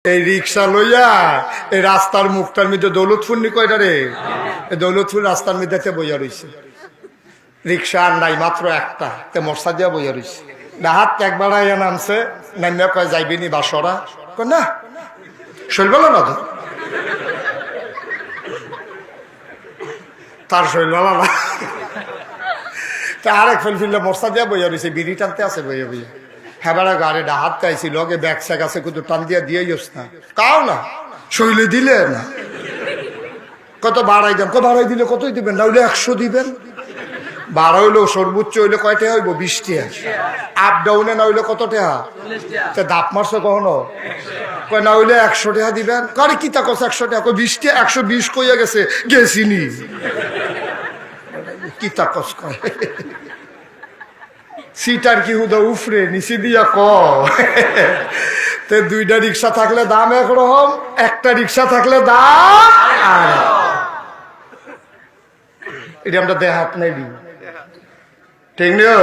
এই রিক্সা লইয়া এই রাস্তার মুখটার মধ্যে দৌলতপুর নি কয়টা রে, এই দৌলতপুর রাস্তার মধ্যে বইয়া রইছে। রিক্সা আর নাই, মাত্র একটা, তে মশা দিয়া বইয়া রইছে। ডাহাত একবার আইয়া নামছে, নামিয়া কয় যাইবিনি বাসরা, কয় না শৈল না তো, তার শৈল না। তা আরেক ফেল ফিরলে মশা দিয়া বইয়া রইছে, বিড়ি টানতে আছে বইয়া বইয়া। হ্যাঁ বেড়া গাড়ি ডাহাত চাইছি লগে ব্যাগ স্যাগ আছে, কিন্তু টান দিয়া দিয়ে যাস না, কাও না শৈলে দিলে না। কত বাড়াই দেন, কত বাড়াই দিলে কতই দিবেন, না হইলে 100 দিবেন। বাড়া হইলেও সর্বোচ্চ হইলে কয় টাকা হইব, 20 টাকা। আপ ডাউনে না হইলে কত টাকা, দাপ মারছে কখনো, কয় না হইলে 100 টাকা দিবেন। কারে কি তা কস 100 টাকা, 20 টাকা, 120 কইয়া গেছে, গেছিনি কি তা কস কয়। সিটার কি হুদা উফরে নিচে দিয়া ক। তে দুইটা রিক্সা থাকলে দাম একরকম, একটা রিক্সা থাকলে দাম আর এটা আমরা দেহাত নাই, ঠিক না?